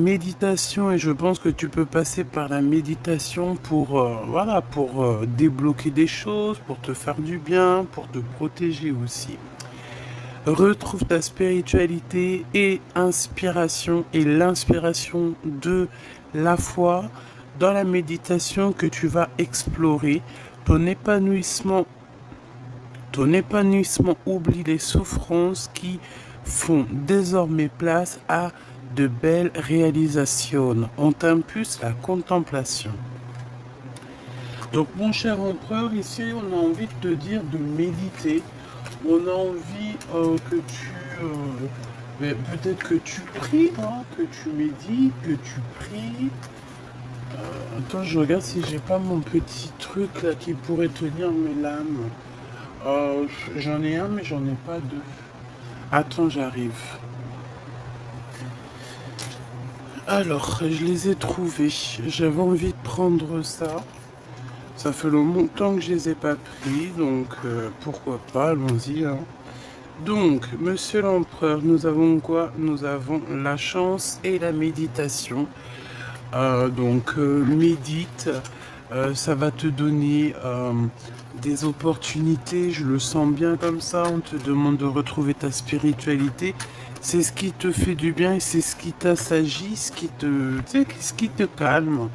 méditation et je pense que tu peux passer par la méditation pour, voilà, pour débloquer des choses, pour te faire du bien, pour te protéger aussi. Retrouve ta spiritualité et inspiration et l'inspiration de la foi dans la méditation que tu vas explorer. Ton épanouissement, ton épanouissement oublie les souffrances qui font désormais place à de belles réalisations. On t'impulse la contemplation. Donc mon cher empereur, ici on a envie de te dire de méditer. On a envie que tu... peut-être que tu pries, hein, que tu médites, que tu pries. Attends, je regarde si j'ai pas mon petit truc là qui pourrait tenir mes lames. J'en ai un mais j'en ai pas deux. Attends, j'arrive. Alors, je les ai trouvés. J'avais envie de prendre ça. Ça fait longtemps que je les ai pas pris, donc pourquoi pas, allons-y. Hein. Donc, monsieur l'empereur, nous avons quoi? Nous avons la chance et la méditation. Médite, ça va te donner des opportunités, je le sens bien comme ça, on te demande de retrouver ta spiritualité. C'est ce qui te fait du bien et c'est ce qui t'assagit, ce qui te calme.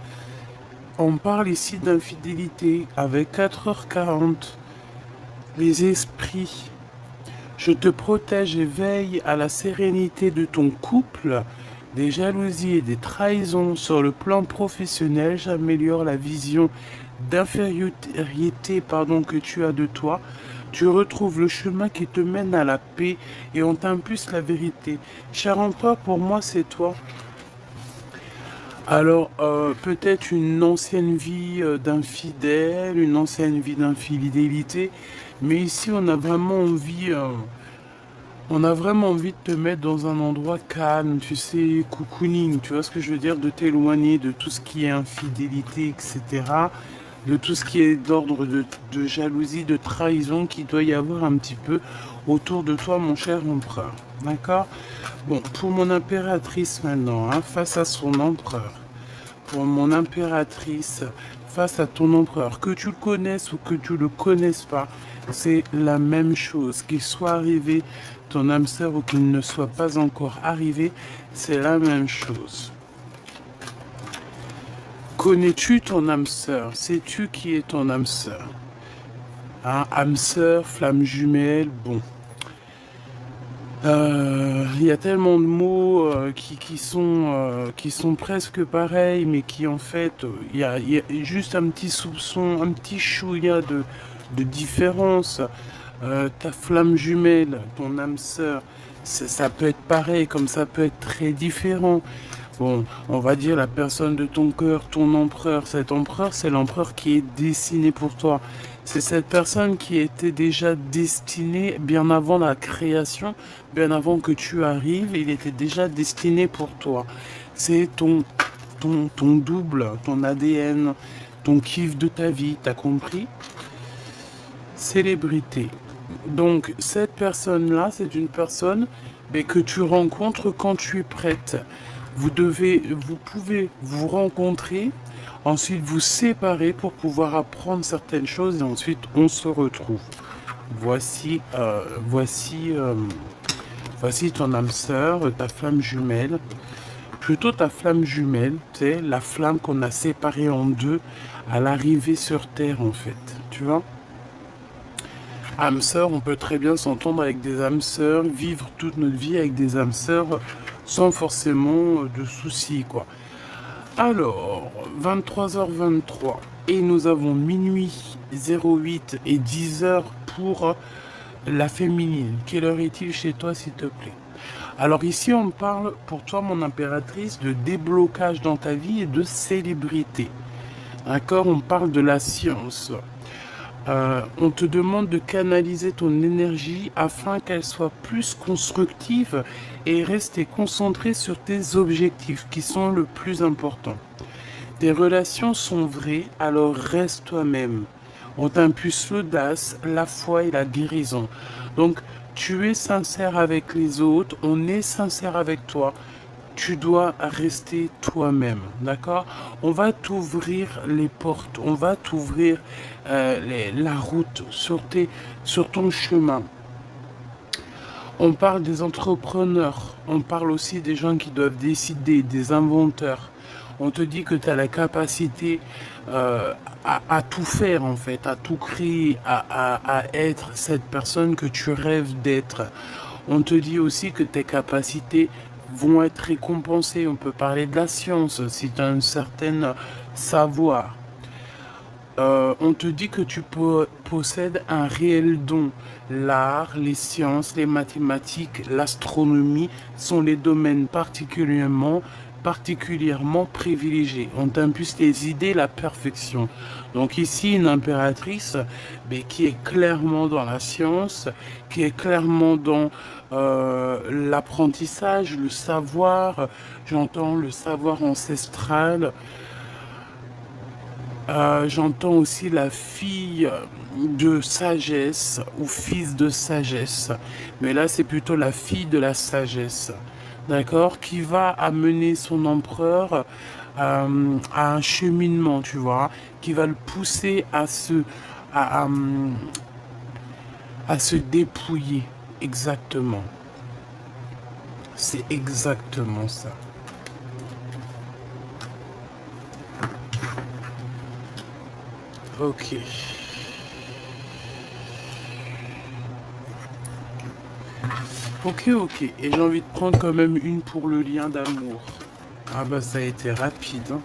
On parle ici d'infidélité avec 4h40. Les esprits. Je te protège et veille à la sérénité de ton couple. Des jalousies et des trahisons sur le plan professionnel. J'améliore la vision d'infériorité que tu as de toi. Tu retrouves le chemin qui te mène à la paix et on t'impulse la vérité. Cher empereur, pour moi, c'est toi. Alors, peut-être une ancienne vie d'infidèle, une ancienne vie d'infidélité, mais ici, on a vraiment envie de te mettre dans un endroit calme, tu sais, cocooning, tu vois ce que je veux dire, de t'éloigner de tout ce qui est infidélité, etc., de tout ce qui est d'ordre de jalousie, de trahison qu'il doit y avoir un petit peu autour de toi, mon cher empereur. D'accord? Bon, pour mon impératrice maintenant, hein, face à son empereur. Pour mon impératrice, face à ton empereur, que tu le connaisses ou que tu le connaisses pas, c'est la même chose. Qu'il soit arrivé ton âme sœur ou qu'il ne soit pas encore arrivé, c'est la même chose. Connais-tu ton âme sœur? Sais-tu qui est ton âme sœur? Hein, âme sœur, flamme jumelle, bon. Il y a tellement de mots qui sont presque pareils, mais qui en fait, il y a juste un petit soupçon, un petit chouïa de différence. Ta flamme jumelle, ton âme sœur, ça peut être pareil, comme ça peut être très différent. Bon, on va dire la personne de ton cœur, ton empereur. Cet empereur, c'est l'empereur qui est destiné pour toi. C'est cette personne qui était déjà destinée bien avant la création, bien avant que tu arrives, il était déjà destiné pour toi. C'est ton double, ton ADN, ton kiff de ta vie, t'as compris? Célébrité. Donc, cette personne-là, c'est une personne que tu rencontres quand tu es prête. Vous pouvez vous rencontrer, ensuite vous séparer pour pouvoir apprendre certaines choses et ensuite on se retrouve. Voici ton âme sœur, ta flamme jumelle. Plutôt ta flamme jumelle, c'est la flamme qu'on a séparée en deux à l'arrivée sur Terre en fait. Tu vois? Âme sœur, on peut très bien s'entendre avec des âmes sœurs, vivre toute notre vie avec des âmes sœurs sans forcément de soucis, quoi. Alors, 23h23, et nous avons minuit 08 et 10h pour la féminine. Quelle heure est-il chez toi, s'il te plaît? Alors ici, on parle pour toi, mon impératrice, de déblocage dans ta vie et de célébrité. D'accord? On parle de la science. On te demande de canaliser ton énergie afin qu'elle soit plus constructive et rester concentré sur tes objectifs qui sont le plus important. Tes relations sont vraies, alors reste toi-même. On t'impulse l'audace, la foi et la guérison. Donc, tu es sincère avec les autres, on est sincère avec toi. tu dois rester toi-même, d'accord? On va t'ouvrir les portes, on va t'ouvrir la route sur ton chemin. On parle des entrepreneurs, on parle aussi des gens qui doivent décider, des inventeurs. On te dit que tu as la capacité à tout faire en fait, à tout créer, à être cette personne que tu rêves d'être. On te dit aussi que tes capacités vont être récompensées. On peut parler de la science si tu as un certain savoir. On te dit que tu possèdes un réel don. L'art, les sciences, les mathématiques, l'astronomie sont les domaines particulièrement privilégiés. On t'impulse les idées, la perfection. Donc ici, une impératrice mais qui est clairement dans la science, qui est clairement dans l'apprentissage, le savoir, j'entends le savoir ancestral. J'entends aussi la fille de sagesse ou fils de sagesse. Mais là, c'est plutôt la fille de la sagesse. D'accord? Qui va amener son empereur à un cheminement, tu vois. Qui va le pousser à, à se dépouiller. Exactement. C'est exactement ça. Ok. Ok. Et j'ai envie de prendre quand même une pour le lien d'amour. Ah bah ça a été rapide. Hein.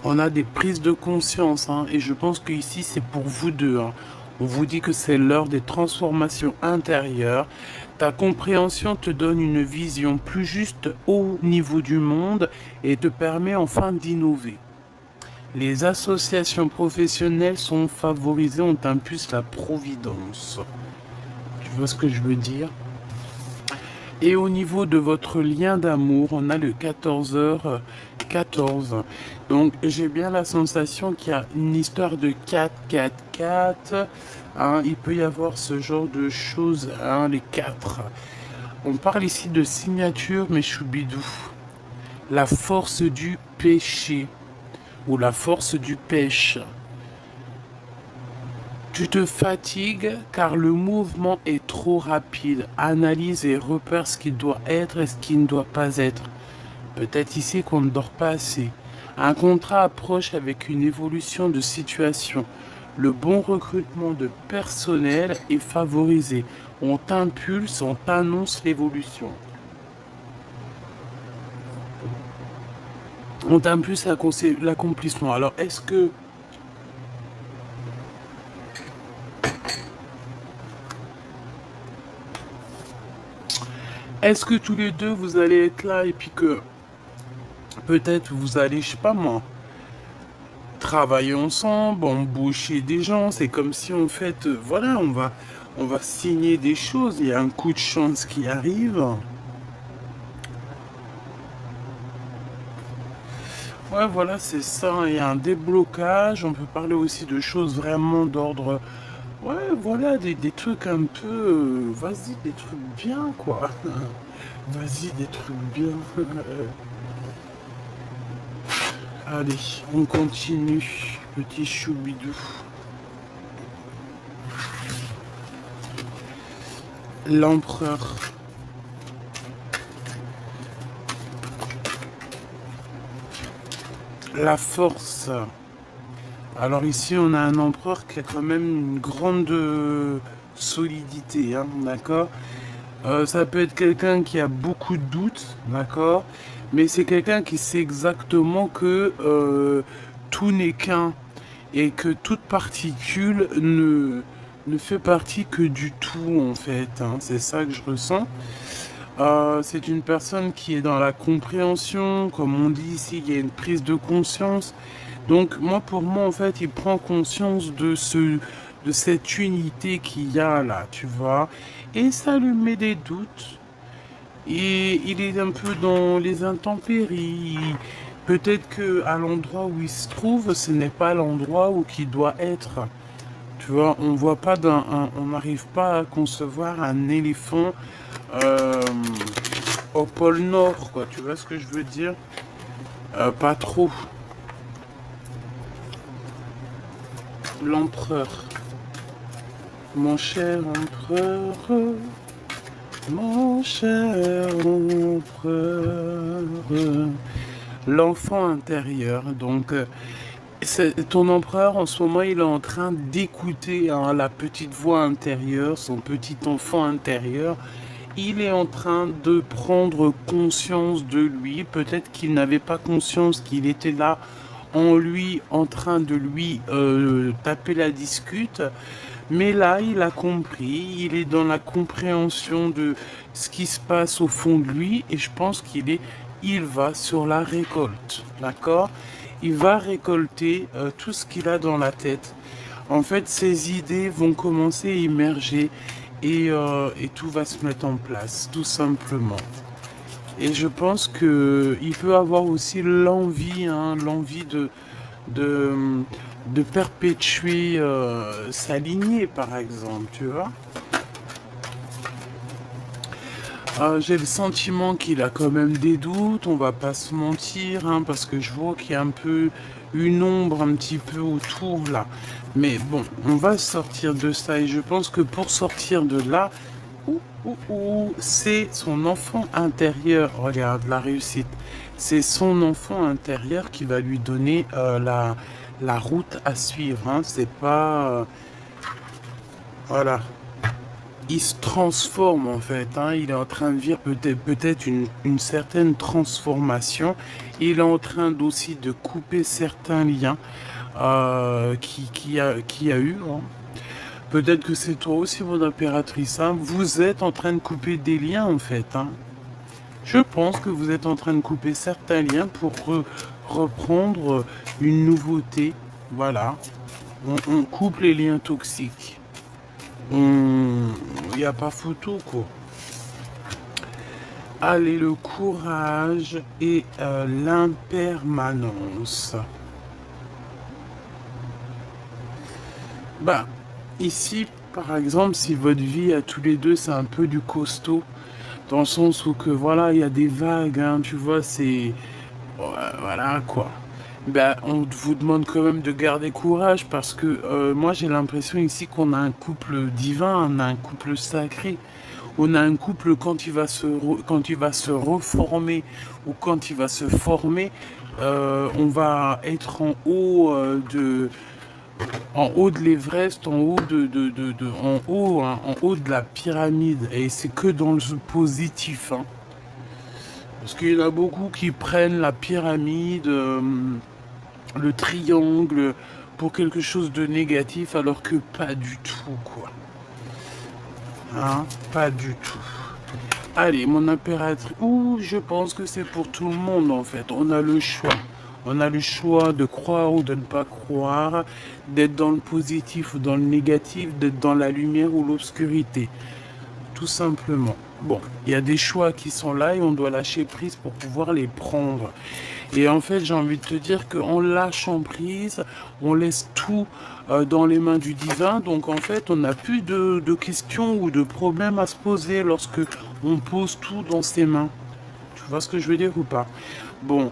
On a des prises de conscience. Hein, et je pense que ici c'est pour vous deux. Hein. On vous dit que c'est l'heure des transformations intérieures. Ta compréhension te donne une vision plus juste au niveau du monde et te permet enfin d'innover. Les associations professionnelles sont favorisées, on t'impulse la providence. Tu vois ce que je veux dire? Et au niveau de votre lien d'amour, on a le 14h14. Donc j'ai bien la sensation qu'il y a une histoire de 4. Hein, il peut y avoir ce genre de choses, hein, les 4. On parle ici de signature, mais choubidou. La force du péché. Ou la force du pêche. Tu te fatigues car le mouvement est trop rapide. Analyse et repère ce qui doit être et ce qui ne doit pas être. Peut-être ici qu'on ne dort pas assez. Un contrat approche avec une évolution de situation. Le bon recrutement de personnel est favorisé. On t'impulse, on t'annonce l'évolution. On t'impulse l'accomplissement. Alors, est-ce que tous les deux vous allez être là et puis que peut-être vous allez, je sais pas moi, travailler ensemble, embaucher des gens. C'est comme si en fait, voilà, on va signer des choses. Il y a un coup de chance qui arrive. Ouais, voilà, c'est ça. Il y a un déblocage. On peut parler aussi de choses vraiment d'ordre. Ouais, voilà, des trucs un peu. Vas-y, des trucs bien, quoi. Vas-y, des trucs bien. Allez, on continue. Petit choubidou. L'empereur. La force. Alors ici, on a un empereur qui a quand même une grande solidité, hein, d'accord? Ça peut être quelqu'un qui a beaucoup de doutes, d'accord? Mais c'est quelqu'un qui sait exactement que tout n'est qu'un et que toute particule ne fait partie que du tout, en fait. Hein. C'est ça que je ressens. C'est une personne qui est dans la compréhension, comme on dit ici, il y a une prise de conscience. Donc moi, pour moi, en fait, il prend conscience de cette unité qu'il y a là, tu vois. Et ça lui met des doutes. Et il est un peu dans les intempéries. Peut-être que à l'endroit où il se trouve, ce n'est pas l'endroit où il doit être. Tu vois, on voit pas on n'arrive pas à concevoir un éléphant au pôle Nord, quoi. Tu vois ce que je veux dire? Pas trop. L'empereur. Mon cher empereur. Mon cher empereur. L'enfant intérieur. Donc, ton empereur, en ce moment, il est en train d'écouter hein, la petite voix intérieure, son petit enfant intérieur. Il est en train de prendre conscience de lui. Peut-être qu'il n'avait pas conscience qu'il était là en lui, en train de lui taper la discute. Mais là, il a compris. Il est dans la compréhension de ce qui se passe au fond de lui. Et je pense il va sur la récolte. D'accord? Il va récolter tout ce qu'il a dans la tête. En fait, ses idées vont commencer à émerger et tout va se mettre en place, tout simplement. Et je pense que il peut avoir aussi l'envie, hein, l'envie de, de perpétuer sa lignée, par exemple, tu vois. J'ai le sentiment qu'il a quand même des doutes, on va pas se mentir, hein, parce que je vois qu'il y a un peu une ombre un petit peu autour là. Mais bon, on va sortir de ça et je pense que pour sortir de là, c'est son enfant intérieur, regarde la réussite, c'est son enfant intérieur qui va lui donner la route à suivre, hein. C'est pas... voilà. Il se transforme en fait, hein. Il est en train de vivre peut-être une certaine transformation. Il est en train aussi de couper certains liens qui a eu. Hein. Peut-être que c'est toi aussi, mon impératrice. Hein. Vous êtes en train de couper des liens en fait. Hein. Je pense que vous êtes en train de couper certains liens pour reprendre une nouveauté. Voilà. On coupe les liens toxiques. Il n'y a pas photo, quoi. Allez, le courage et l'impermanence. Bah, ici, par exemple, si votre vie à tous les deux, c'est un peu du costaud, dans le sens où que, voilà, il y a des vagues, hein, tu vois, c'est... voilà, quoi. Ben, on vous demande quand même de garder courage parce que moi j'ai l'impression ici qu'on a un couple divin, on a un couple sacré, on a un couple quand quand il va se reformer ou quand il va se former, on va être en haut de l'Everest, en haut en haut, hein, en haut de la pyramide et c'est que dans le positif, hein. Parce qu'il y en a beaucoup qui prennent la pyramide. Le triangle pour quelque chose de négatif alors que pas du tout quoi. Hein, pas du tout. Allez, mon impératrice. Ouh, je pense que c'est pour tout le monde en fait. On a le choix. On a le choix de croire ou de ne pas croire, d'être dans le positif ou dans le négatif, d'être dans la lumière ou l'obscurité. Tout simplement. Bon, il y a des choix qui sont là et on doit lâcher prise pour pouvoir les prendre. Et en fait, j'ai envie de te dire qu'en lâchant prise, on laisse tout dans les mains du divin. Donc en fait, on n'a plus de questions ou de problèmes à se poser lorsque on pose tout dans ses mains. Tu vois ce que je veux dire ou pas? Bon,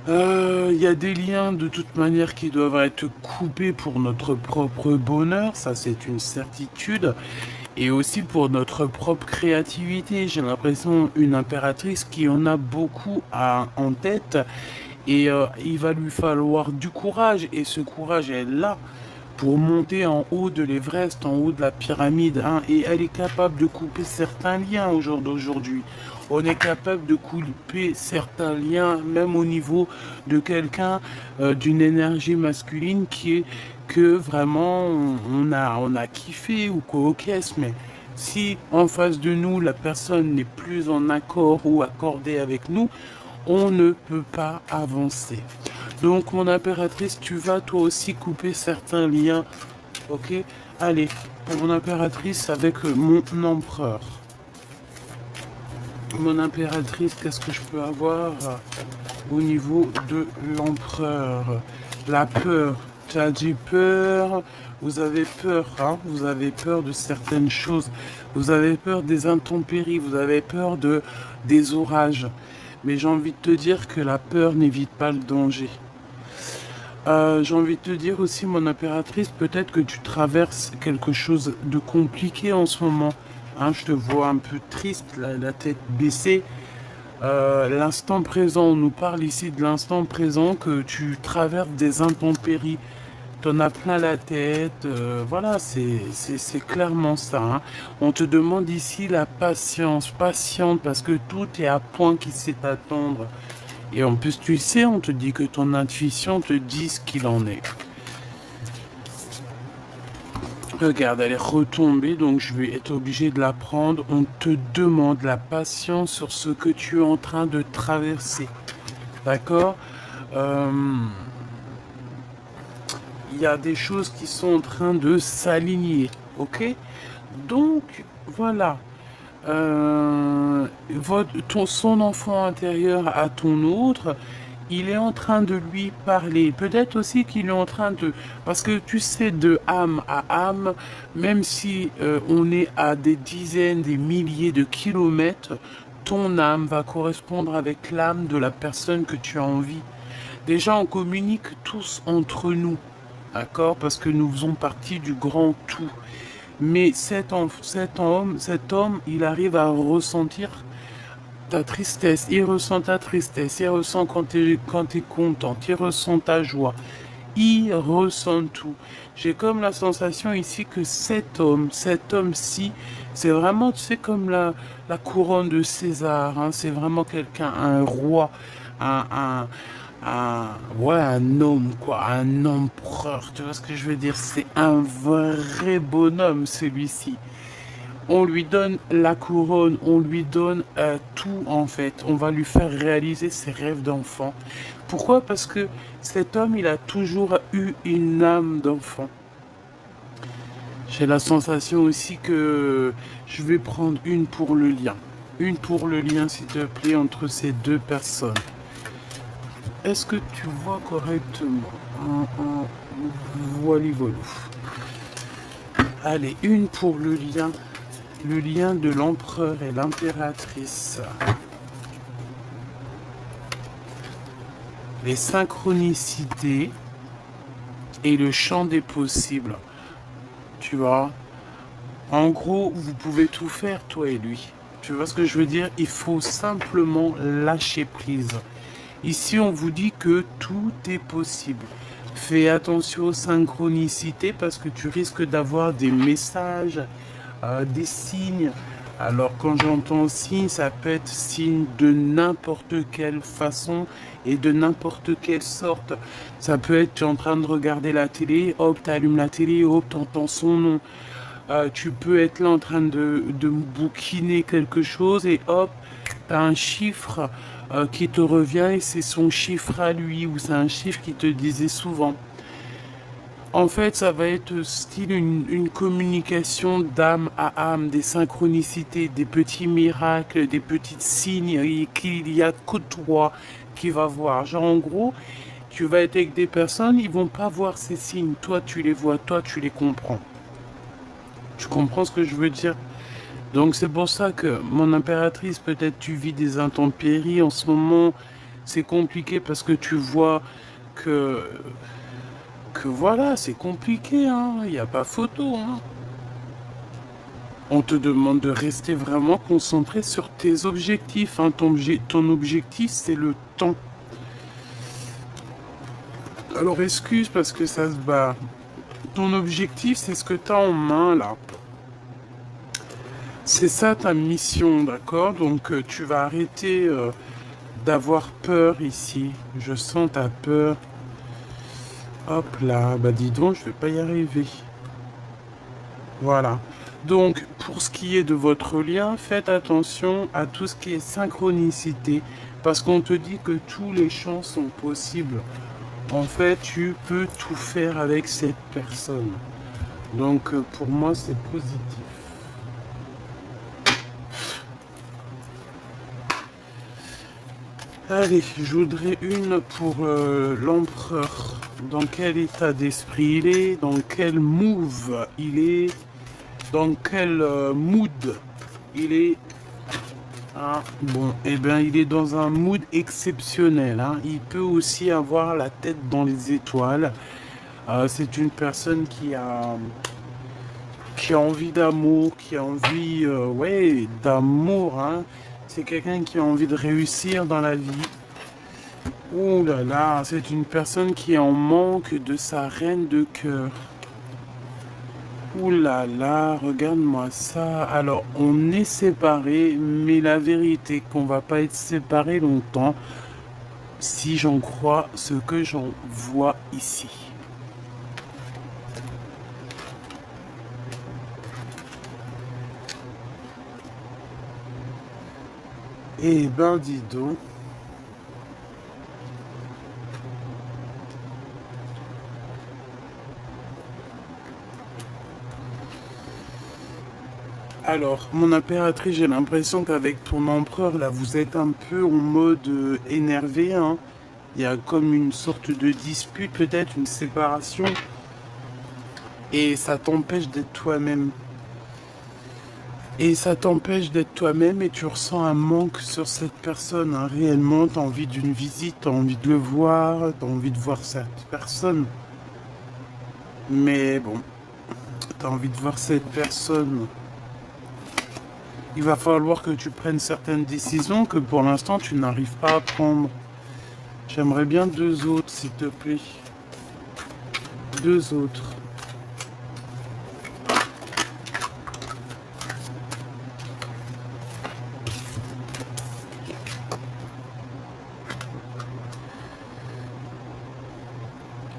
il y a des liens de toute manière qui doivent être coupés pour notre propre bonheur, ça c'est une certitude. Et aussi pour notre propre créativité. J'ai l'impression une impératrice qui en a beaucoup en tête. Et il va lui falloir du courage. Et ce courage est là pour monter en haut de l'Everest, en haut de la pyramide. Hein. Et elle est capable de couper certains liens au jour d'aujourd'hui. On est capable de couper certains liens, même au niveau de quelqu'un, d'une énergie masculine qui est que vraiment on a kiffé ou quoi, ok, mais si en face de nous la personne n'est plus en accord ou accordée avec nous, on ne peut pas avancer. Donc mon impératrice, tu vas toi aussi couper certains liens, ok? Allez, pour mon impératrice avec mon empereur. Mon impératrice, qu'est-ce que je peux avoir au niveau de l'empereur? La peur. Tu as dit peur, vous avez peur, hein? Vous avez peur de certaines choses, vous avez peur des intempéries, vous avez peur des orages. Mais j'ai envie de te dire que la peur n'évite pas le danger. J'ai envie de te dire aussi, mon impératrice, peut-être que tu traverses quelque chose de compliqué en ce moment. Hein, je te vois un peu triste, la tête baissée. L'instant présent, on nous parle ici de l'instant présent, que tu traverses des intempéries. T'en as plein la tête, voilà, c'est clairement ça. Hein. On te demande ici la patience, patiente, parce que tout est à point qui sait attendre. Et en plus, tu le sais, on te dit que ton intuition te dit ce qu'il en est. Regarde, elle est retombée, donc je vais être obligé de la prendre. On te demande la patience sur ce que tu es en train de traverser. D'accord? Il y a des choses qui sont en train de s'aligner. Ok? Donc, voilà. Son enfant intérieur à ton autre, il est en train de lui parler. Peut-être aussi qu'il est en train de... Parce que tu sais, de âme à âme, même si on est à des dizaines, des milliers de kilomètres, ton âme va correspondre avec l'âme de la personne que tu as envie. Déjà, on communique tous entre nous, d'accord? Parce que nous faisons partie du grand tout. Mais cet homme, il arrive à ressentir ta tristesse, il ressent ta tristesse, il ressent quand tu es contente, il ressent ta joie, il ressent tout. J'ai comme la sensation ici que cet homme-ci, c'est vraiment, tu sais, comme la couronne de César, hein, c'est vraiment quelqu'un, un roi, ouais, un homme, quoi, un empereur, tu vois ce que je veux dire, c'est un vrai bonhomme, celui-ci. On lui donne la couronne, on lui donne tout en fait. On va lui faire réaliser ses rêves d'enfant. Pourquoi? Parce que cet homme, il a toujours eu une âme d'enfant. J'ai la sensation aussi que je vais prendre une pour le lien. Une pour le lien, s'il te plaît, entre ces deux personnes. Est-ce que tu vois correctement? Voilà, voilà. Allez, une pour le lien. Le lien de l'empereur et l'impératrice. Les synchronicités et le champ des possibles. Tu vois? En gros, vous pouvez tout faire, toi et lui. Tu vois ce que je veux dire? Il faut simplement lâcher prise. Ici, on vous dit que tout est possible. Fais attention aux synchronicités parce que tu risques d'avoir des messages, des signes. Alors quand j'entends signe, ça peut être signe de n'importe quelle façon et de n'importe quelle sorte. Ça peut être tu es en train de regarder la télé, hop, tu allumes la télé, hop, tu entends son nom. Tu peux être là en train de bouquiner quelque chose et hop, tu as un chiffre qui te revient et c'est son chiffre à lui ou c'est un chiffre qui te disait souvent. En fait, ça va être style une communication d'âme à âme, des synchronicités, des petits miracles, des petits signes qu'il y a que toi qui va voir. Genre en gros, tu vas être avec des personnes, ils vont pas voir ces signes. Toi, tu les vois, toi, tu les comprends. Tu comprends ce que je veux dire? Donc c'est pour ça que mon impératrice, peut-être tu vis des intempéries en ce moment. C'est compliqué parce que tu vois que voilà, c'est compliqué, hein. Il n'y a pas photo, hein. On te demande de rester vraiment concentré sur tes objectifs, hein. Ton objectif, c'est le temps. Alors excuse parce que ça se bat. Ton objectif, c'est ce que tu as en main, là. C'est ça ta mission, d'accord? Donc tu vas arrêter d'avoir peur ici. Je sens ta peur. Hop là, bah dis donc, je vais pas y arriver. Voilà. Donc, pour ce qui est de votre lien, faites attention à tout ce qui est synchronicité, parce qu'on te dit que tous les champs sont possibles. En fait, tu peux tout faire avec cette personne. Donc, pour moi, c'est positif. Allez, je voudrais une pour l'empereur. Dans quel état d'esprit il est, dans quel move il est, dans quel mood il est. Ah, bon, eh bien, il est dans un mood exceptionnel, hein. Il peut aussi avoir la tête dans les étoiles. C'est une personne qui a envie d'amour, qui a envie, ouais, d'amour, hein. C'est quelqu'un qui a envie de réussir dans la vie. Ouh là là, c'est une personne qui est en manque de sa reine de cœur. Ouh là là, regarde-moi ça. Alors, on est séparés, mais la vérité est qu'on va pas être séparés longtemps si j'en crois ce que j'en vois ici. Eh ben, dis donc. Alors, mon impératrice, j'ai l'impression qu'avec ton empereur, là, vous êtes un peu en mode énervé, hein. Il y a comme une sorte de dispute, peut-être une séparation, et ça t'empêche d'être toi-même. Et ça t'empêche d'être toi-même et tu ressens un manque sur cette personne, hein. Réellement, tu as envie d'une visite, tu as envie de le voir, tu as envie de voir cette personne. Mais bon, tu as envie de voir cette personne. Il va falloir que tu prennes certaines décisions que pour l'instant tu n'arrives pas à prendre. J'aimerais bien deux autres, s'il te plaît. Deux autres.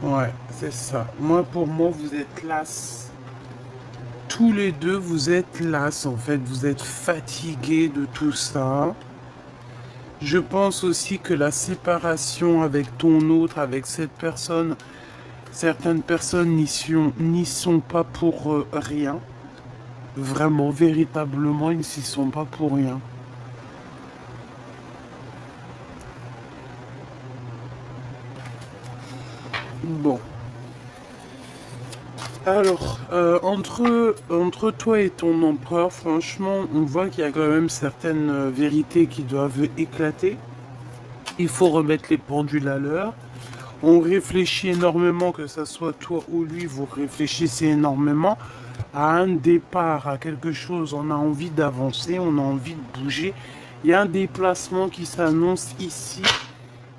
Ouais, c'est ça. Moi, pour moi, vous êtes las. Tous les deux, vous êtes las, en fait. Vous êtes fatigués de tout ça. Je pense aussi que la séparation avec ton autre, avec cette personne, certaines personnes n'y sont pas pour rien. Vraiment, véritablement, ils n'y sont pas pour rien. Bon. Alors, entre toi et ton empereur, franchement, on voit qu'il y a quand même certaines vérités qui doivent éclater. Il faut remettre les pendules à l'heure. On réfléchit énormément, que ce soit toi ou lui, vous réfléchissez énormément à un départ, à quelque chose. On a envie d'avancer, on a envie de bouger. Il y a un déplacement qui s'annonce ici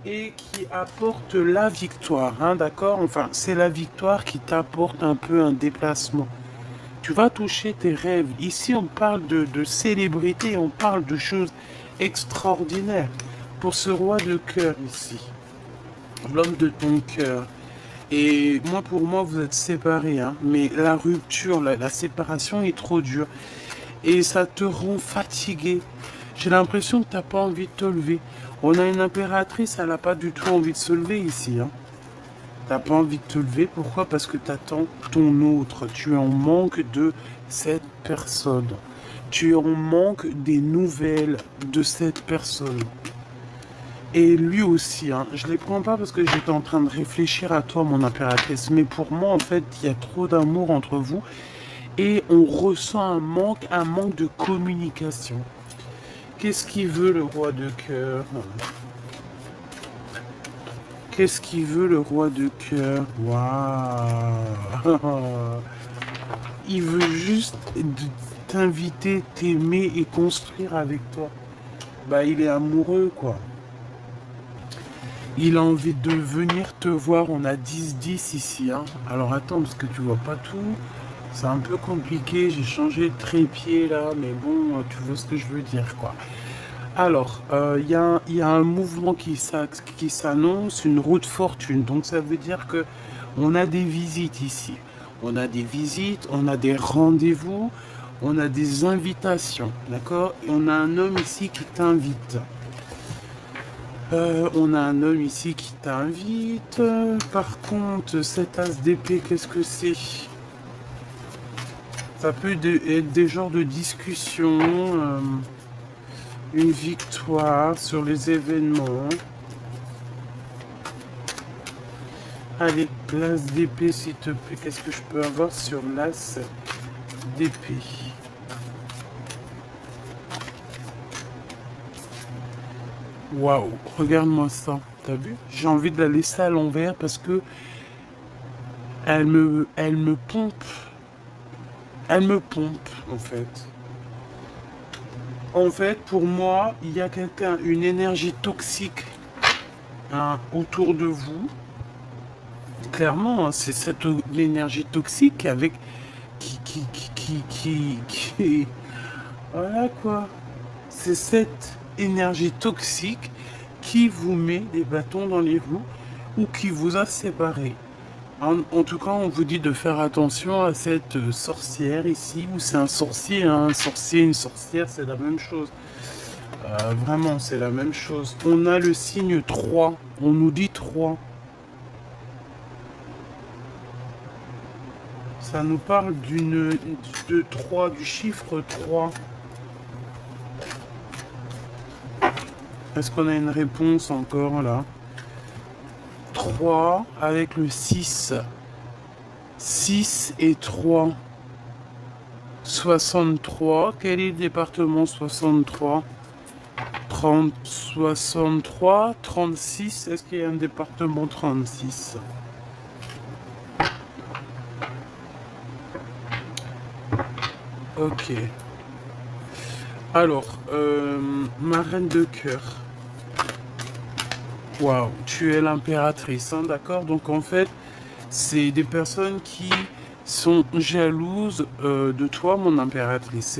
et qui apporte la victoire, hein, d'accord? Enfin, c'est la victoire qui t'apporte un peu un déplacement. Tu vas toucher tes rêves. Ici, on parle de célébrité, on parle de choses extraordinaires. Pour ce roi de cœur ici, l'homme de ton cœur. Et moi, pour moi, vous êtes séparés, hein, mais la rupture, la séparation est trop dure. Et ça te rend fatigué. J'ai l'impression que tu n'as pas envie de te lever. On a une impératrice, elle n'a pas du tout envie de se lever ici, hein. T'as pas envie de te lever, pourquoi? Parce que tu attends ton autre. Tu es en manque de cette personne. Tu es en manque des nouvelles de cette personne. Et lui aussi, hein. Je les prends pas parce que j'étais en train de réfléchir à toi, mon impératrice. Mais pour moi, en fait, il y a trop d'amour entre vous. Et on ressent un manque de communication. Qu'est-ce qu'il veut le roi de cœur? Qu'est-ce qu'il veut le roi de cœur? Waouh! Il veut juste t'inviter, t'aimer et construire avec toi. Bah, il est amoureux, quoi. Il a envie de venir te voir. On a 10-10 ici, hein. Alors attends, parce que tu vois pas tout. C'est un peu compliqué. J'ai changé de trépied là, mais bon, tu vois ce que je veux dire, quoi. Alors, il y a un mouvement qui s'annonce, une route fortune. Donc ça veut dire que on a des visites ici. On a des visites, on a des rendez-vous, on a des invitations, d'accord? Et on a un homme ici qui t'invite. On a un homme ici qui t'invite. Par contre, cet as d'épée, qu'est-ce que c'est? Ça peut être des genres de discussions, une victoire sur les événements. Allez, l'as d'épée, s'il te plaît. Qu'est-ce que je peux avoir sur l'as d'épée? Waouh, regarde-moi ça. T'as vu? J'ai envie de la laisser à l'envers parce que elle me pompe. Elle me pompe, en fait. En fait, pour moi, il y a quelqu'un, une énergie toxique, hein, autour de vous. Clairement, hein, c'est cette énergie toxique avec qui, voilà quoi. C'est cette énergie toxique qui vous met des bâtons dans les roues ou qui vous a séparés. En tout cas, on vous dit de faire attention à cette sorcière ici, ou c'est un sorcier, hein, un sorcier, une sorcière, c'est la même chose. Vraiment, c'est la même chose. On a le signe 3, on nous dit 3. Ça nous parle de 3, du chiffre 3. Est-ce qu'on a une réponse encore là? 3 avec le 6. 6 et 3. 63. Quel est le département 63? 30, 63, 36. Est-ce qu'il y a un département 36? Ok. Alors, ma reine de cœur. Waouh, tu es l'impératrice, hein, d'accord? Donc en fait, c'est des personnes qui sont jalouses de toi, mon impératrice.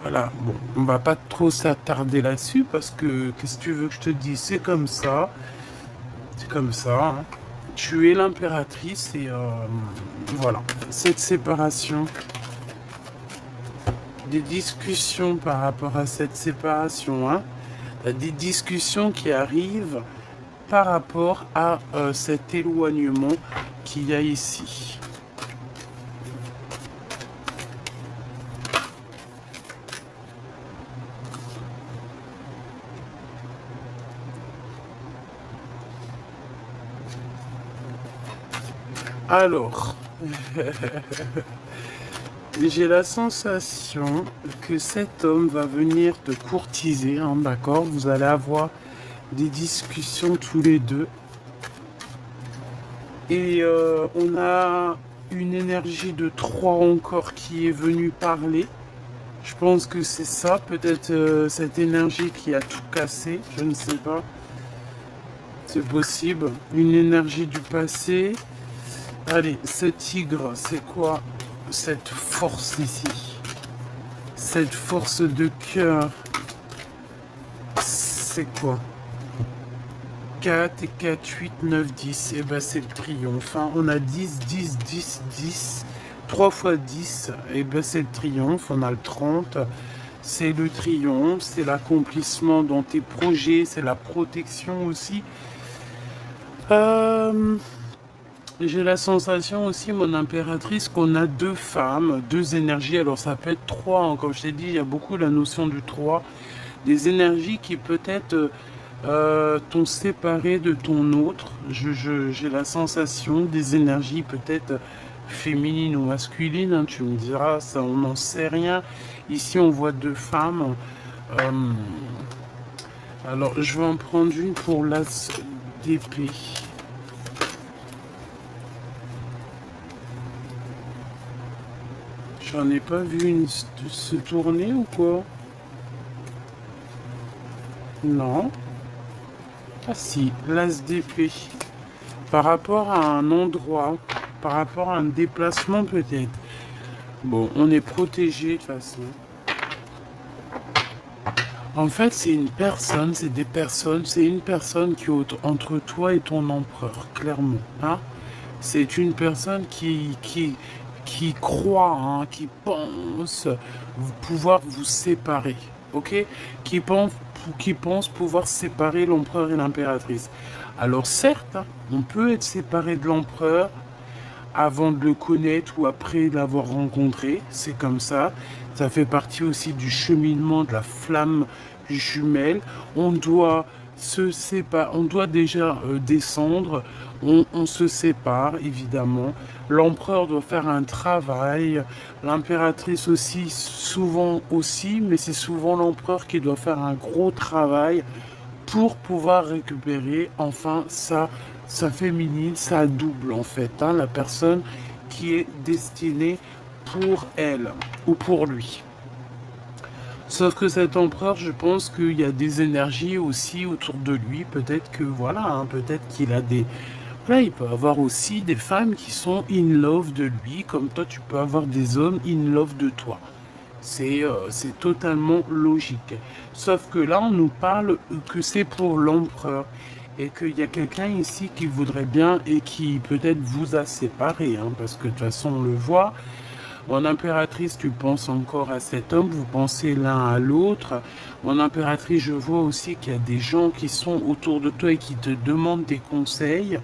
Voilà, bon, on va pas trop s'attarder là-dessus parce que, qu'est-ce que tu veux que je te dise? C'est comme ça. C'est comme ça, hein. Tu es l'impératrice et voilà. Cette séparation, des discussions par rapport à cette séparation, hein. Des discussions qui arrivent par rapport à cet éloignement qu'il y a ici. Alors, j'ai la sensation que cet homme va venir te courtiser, hein, d'accord? Vous allez avoir des discussions tous les deux. Et on a une énergie de 3 encore qui est venue parler. Je pense que c'est ça, peut-être cette énergie qui a tout cassé, je ne sais pas. C'est possible. Une énergie du passé. Allez, ce tigre, c'est quoi cette force ici? Cette force de cœur, c'est quoi? 4 et 4, 8, 9, 10. Et ben c'est le triomphe. Hein. On a 10, 10, 10, 10. 3 fois 10. Et ben c'est le triomphe. On a le 30. C'est le triomphe. C'est l'accomplissement dans tes projets. C'est la protection aussi. J'ai la sensation aussi, mon impératrice, qu'on a 2 femmes, 2 énergies. Alors ça peut être 3, hein. Comme je t'ai dit, il y a beaucoup la notion du 3. Des énergies qui peut-être t'ont séparé de ton autre. J'ai la sensation des énergies peut-être féminines ou masculines. Hein. Tu me diras, ça, on n'en sait rien. Ici, on voit 2 femmes. Alors, je vais en prendre une pour l'as d'épée. J'en ai pas vu une se tourner ou quoi? Non. Ah si, l'as d'épée. Par rapport à un endroit, par rapport à un déplacement peut-être. Bon, on est protégé de toute façon. En fait, c'est une personne, c'est des personnes, c'est une personne qui est entre toi et ton empereur, clairement. Hein? C'est une personne qui croit, hein, qui pense pouvoir vous séparer, ok? Qui pense pouvoir séparer l'empereur et l'impératrice. Alors certes, hein, on peut être séparé de l'empereur avant de le connaître ou après l'avoir rencontré, c'est comme ça. Ça fait partie aussi du cheminement de la flamme jumelle. On doit se séparer, on doit déjà descendre, on se sépare évidemment. L'empereur doit faire un travail, l'impératrice aussi, souvent aussi, mais c'est souvent l'empereur qui doit faire un gros travail pour pouvoir récupérer enfin sa féminine, sa double en fait, hein, la personne qui est destinée pour elle ou pour lui. Sauf que cet empereur, je pense qu'il y a des énergies aussi autour de lui. Peut-être que voilà, hein, peut-être qu'il a des... Voilà, il peut avoir aussi des femmes qui sont in love de lui, comme toi tu peux avoir des hommes in love de toi. C'est totalement logique. Sauf que là, on nous parle que c'est pour l'empereur. Et qu'il y a quelqu'un ici qui voudrait bien et qui peut-être vous a séparé. Hein, parce que de toute façon, on le voit. Mon impératrice, tu penses encore à cet homme, vous pensez l'un à l'autre. Mon impératrice, je vois aussi qu'il y a des gens qui sont autour de toi et qui te demandent des conseils.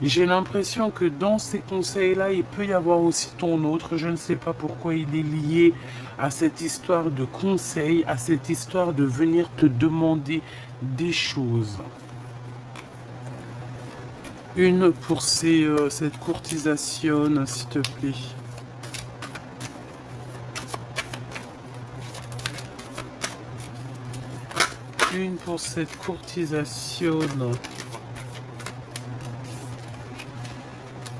J'ai l'impression que dans ces conseils-là, il peut y avoir aussi ton autre. Je ne sais pas pourquoi il est lié à cette histoire de conseils, à cette histoire de venir te demander des choses. Une pour cette courtisation, s'il te plaît. Une pour cette courtisation.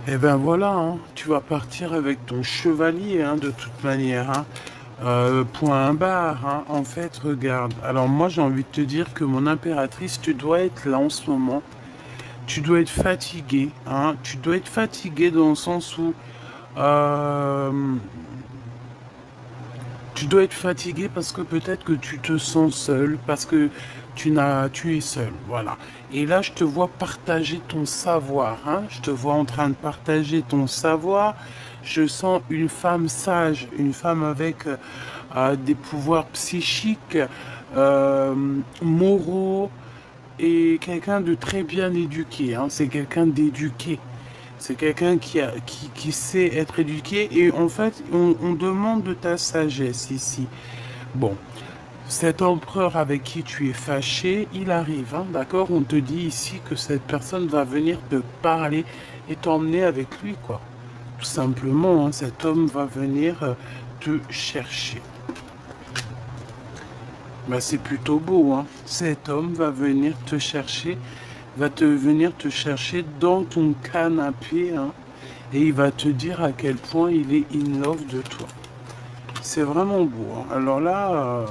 Et ben voilà, hein, tu vas partir avec ton chevalier, hein, de toute manière. Hein. Point barre, hein. En fait, regarde. Alors moi, j'ai envie de te dire que mon impératrice, tu dois être là en ce moment. Tu dois être fatigué. Hein. Tu dois être fatigué dans le sens où... tu dois être fatigué parce que peut-être que tu te sens seul, parce que tu es seul, voilà. Et là, je te vois partager ton savoir, hein. Je te vois en train de partager ton savoir. Je sens une femme sage, une femme avec des pouvoirs psychiques, moraux, et quelqu'un de très bien éduqué, hein. C'est quelqu'un d'éduqué. C'est quelqu'un qui sait être éduqué et en fait, on demande de ta sagesse ici. Bon, cet empereur avec qui tu es fâché, il arrive, hein, d'accord? On te dit ici que cette personne va venir te parler et t'emmener avec lui, quoi. Tout simplement, hein, cet homme va venir te chercher. Ben, c'est plutôt beau, hein. Cet homme va venir te chercher, venir te chercher dans ton canapé, hein, et il va te dire à quel point il est in love de toi. C'est vraiment beau, hein. Alors là,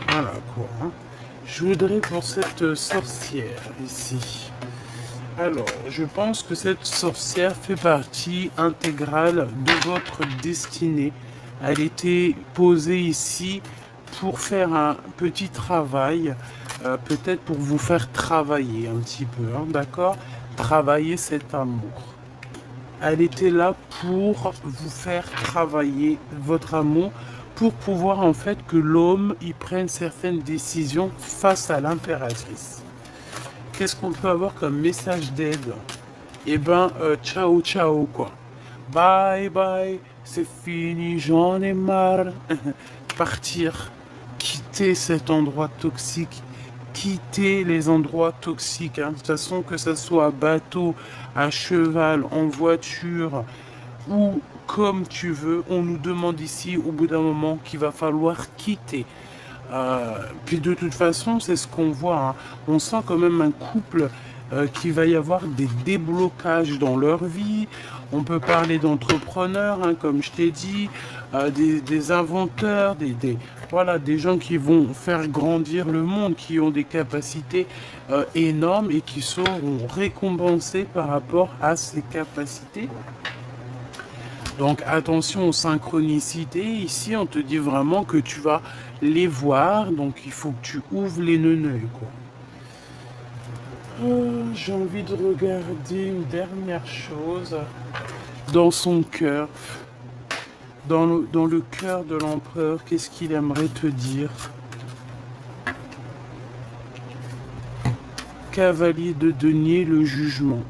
voilà quoi, hein. Je voudrais pour cette sorcière ici. Alors, je pense que cette sorcière fait partie intégrale de votre destinée. Elle était posée ici pour faire un petit travail, peut-être pour vous faire travailler un petit peu, hein, d'accord? Travailler cet amour. Elle était là pour vous faire travailler votre amour, pour pouvoir en fait que l'homme y prenne certaines décisions face à l'impératrice. Qu'est-ce qu'on peut avoir comme message d'aide? Eh ben, ciao ciao quoi. Bye bye, c'est fini, j'en ai marre. Partir, quitter cet endroit toxique, quitter les endroits toxiques, hein. De toute façon, que ce soit à bateau, à cheval, en voiture, ou comme tu veux, on nous demande ici, au bout d'un moment, qu'il va falloir quitter. Puis de toute façon, c'est ce qu'on voit, hein. On sent quand même un couple qu'il va y avoir des déblocages dans leur vie. On peut parler d'entrepreneurs, hein, comme je t'ai dit, des inventeurs, voilà, des gens qui vont faire grandir le monde, qui ont des capacités énormes et qui seront récompensés par rapport à ces capacités. Donc attention aux synchronicités. Ici, on te dit vraiment que tu vas les voir. Donc il faut que tu ouvres les neneuils, quoi. J'ai envie de regarder une dernière chose. Dans son cœur. Dans le cœur de l'empereur, qu'est-ce qu'il aimerait te dire? Cavalier de denier, le jugement.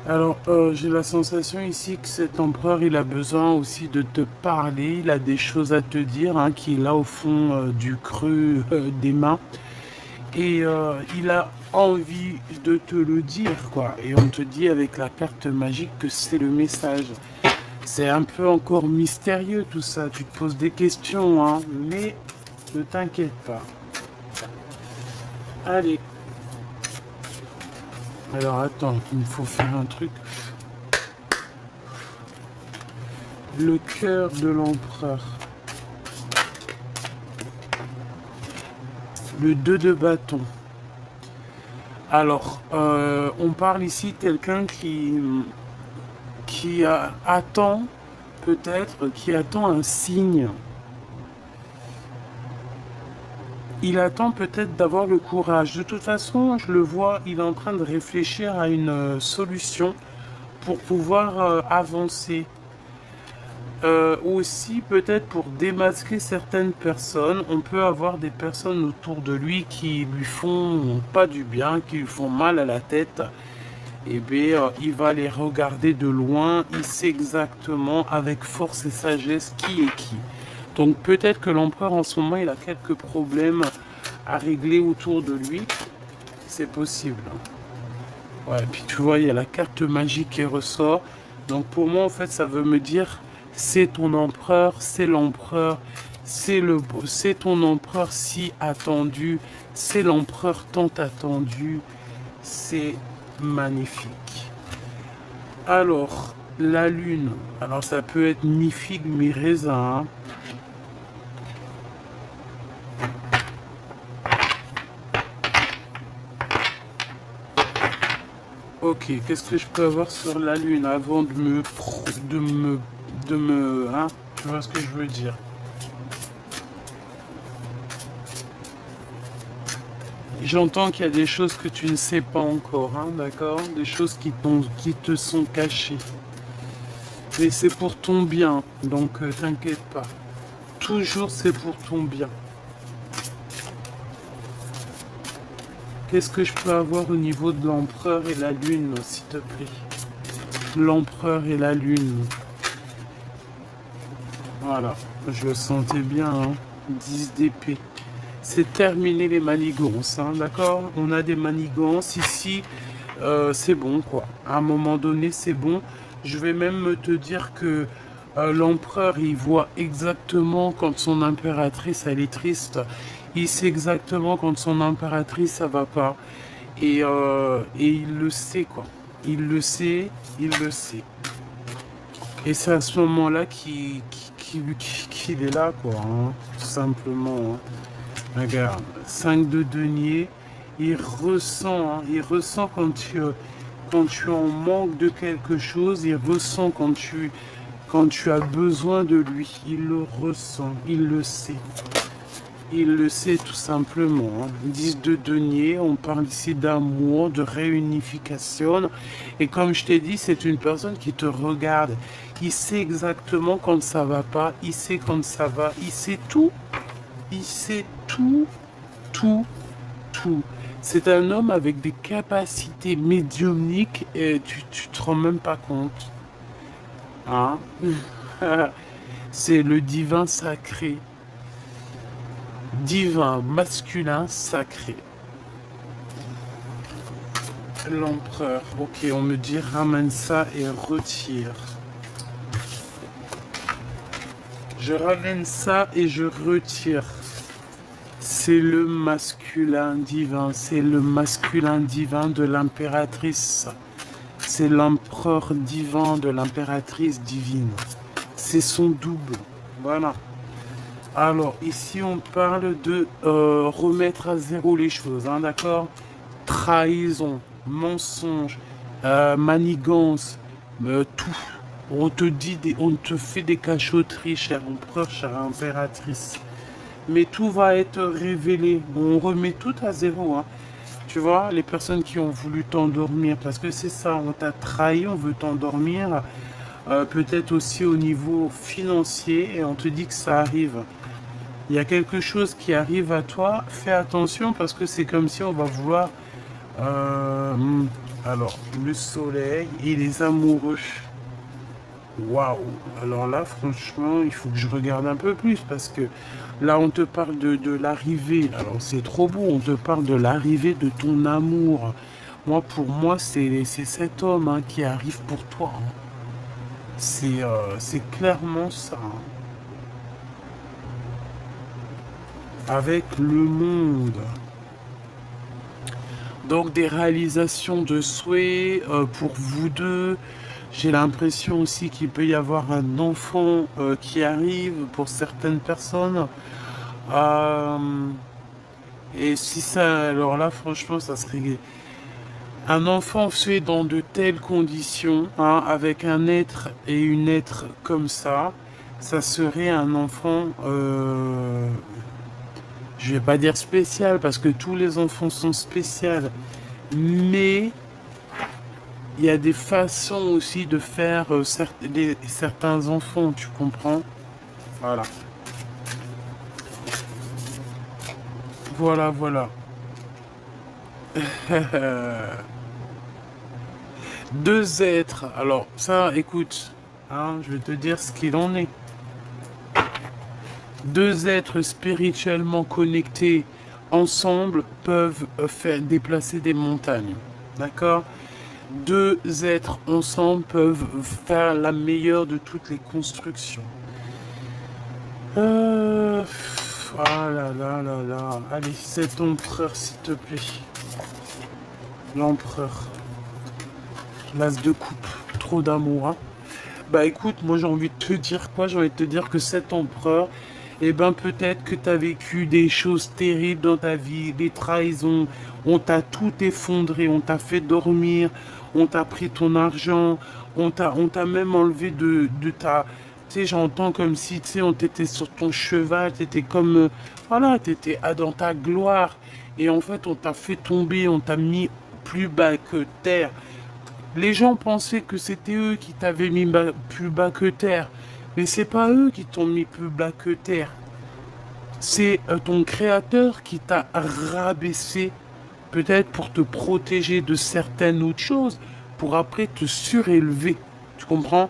Alors, j'ai la sensation ici que cet empereur, il a besoin aussi de te parler, il a des choses à te dire, hein, qui est là au fond du creux des mains. Et il a envie de te le dire, quoi. Et on te dit avec la carte magique que c'est le message. C'est un peu encore mystérieux tout ça, tu te poses des questions, hein, mais ne t'inquiète pas. Allez. Alors attends, il me faut faire un truc. Le cœur de l'empereur. Le 2 de bâton. Alors, on parle ici de quelqu'un qui attend, peut-être, qui attend un signe. Il attend peut-être d'avoir le courage. De toute façon, je le vois, il est en train de réfléchir à une solution pour pouvoir avancer. Aussi, peut-être pour démasquer certaines personnes, on peut avoir des personnes autour de lui qui lui font pas du bien, qui lui font mal à la tête. Et bien, il va les regarder de loin, il sait exactement avec force et sagesse qui est qui. Donc peut-être que l'empereur en ce moment, il a quelques problèmes à régler autour de lui. C'est possible. Ouais, puis tu vois, il y a la carte magique qui ressort. Donc pour moi, en fait, ça veut me dire, c'est ton empereur, c'est l'empereur, c'est ton empereur si attendu, c'est l'empereur tant attendu. C'est magnifique. Alors, la lune. Alors, ça peut être mi-figue, mi-raisin. Hein. Ok, qu'est-ce que je peux avoir sur la lune avant de me, hein, tu vois ce que je veux dire? J'entends qu'il y a des choses que tu ne sais pas encore, hein, d'accord? Des choses qui te sont cachées. Mais c'est pour ton bien, donc t'inquiète pas. Toujours c'est pour ton bien. Qu'est-ce que je peux avoir au niveau de l'empereur et la lune, s'il te plaît? L'empereur et la lune. Voilà, je le sentais bien, hein. 10 d'épée. C'est terminé les manigances, hein, d'accord? On a des manigances ici, c'est bon, quoi. À un moment donné, c'est bon. Je vais même te dire que l'empereur, il voit exactement quand son impératrice, elle est triste. Il sait exactement quand son impératrice, ça va pas. Et il le sait, quoi. Il le sait, il le sait. Et c'est à ce moment-là qu'il est là, quoi, hein, tout simplement. Hein. Regarde, 5 de denier, il ressent quand tu en manques de quelque chose, il ressent quand tu as besoin de lui, il le ressent, il le sait. Il le sait tout simplement. Hein. 10 de denier, on parle ici d'amour, de réunification. Et comme je t'ai dit, c'est une personne qui te regarde. Il sait exactement quand ça va pas, il sait quand ça va, il sait tout. Il sait tout, tout, tout. C'est un homme avec des capacités médiumniques et tu te rends même pas compte. Hein? C'est le divin sacré. Divin masculin sacré. L'empereur. Ok, on me dit ramène ça et retire. Je ramène ça et je retire. C'est le masculin divin. C'est le masculin divin de l'impératrice. C'est l'empereur divin de l'impératrice divine. C'est son double. Voilà. Alors, ici, on parle de remettre à zéro les choses, hein, d'accord? Trahison, mensonge, manigance, tout. On te dit, on te fait des cachotteries, cher empereur, chère impératrice. Mais tout va être révélé. On remet tout à zéro, hein. Tu vois, les personnes qui ont voulu t'endormir, parce que c'est ça, on t'a trahi, on veut t'endormir. Peut-être aussi au niveau financier, et on te dit que ça arrive. Il y a quelque chose qui arrive à toi, fais attention parce que c'est comme si on va vouloir... alors, le soleil et les amoureux. Waouh! Alors là, franchement, il faut que je regarde un peu plus parce que là, on te parle de l'arrivée. Alors, c'est trop beau, on te parle de l'arrivée de ton amour. Moi, pour moi, c'est cet homme hein, qui arrive pour toi. Hein. C'est clairement ça. Hein. Avec le monde. Donc des réalisations de souhaits pour vous deux. J'ai l'impression aussi qu'il peut y avoir un enfant qui arrive pour certaines personnes. Euh, et si ça, alors là, franchement, ça serait un enfant fait dans de telles conditions, hein, avec un être et une être comme ça serait un enfant, je vais pas dire spécial parce que tous les enfants sont spéciaux, mais il y a des façons aussi de faire certains enfants, tu comprends? Voilà. Voilà, voilà. Deux êtres. Alors, ça, écoute, hein, je vais te dire ce qu'il en est. Deux êtres spirituellement connectés ensemble peuvent faire déplacer des montagnes. D'accord? Deux êtres ensemble peuvent faire la meilleure de toutes les constructions. Ah là là là là. Allez, cet empereur, s'il te plaît. L'empereur. L'as de coupe. Trop d'amour, hein. Bah écoute, moi j'ai envie de te dire quoi? J'ai envie de te dire que cet empereur, eh ben peut-être que tu as vécu des choses terribles dans ta vie, des trahisons, on t'a tout effondré, on t'a fait dormir, on t'a pris ton argent, on t'a même enlevé de ta... Tu sais, j'entends comme si, tu sais, on t'était sur ton cheval, t'étais comme... voilà, t'étais dans ta gloire. Et en fait, on t'a fait tomber, on t'a mis plus bas que terre. Les gens pensaient que c'était eux qui t'avaient mis plus bas que terre. Mais c'est pas eux qui t'ont mis plus bas que terre. C'est ton créateur qui t'a rabaissé, peut-être pour te protéger de certaines autres choses, pour après te surélever. Tu comprends?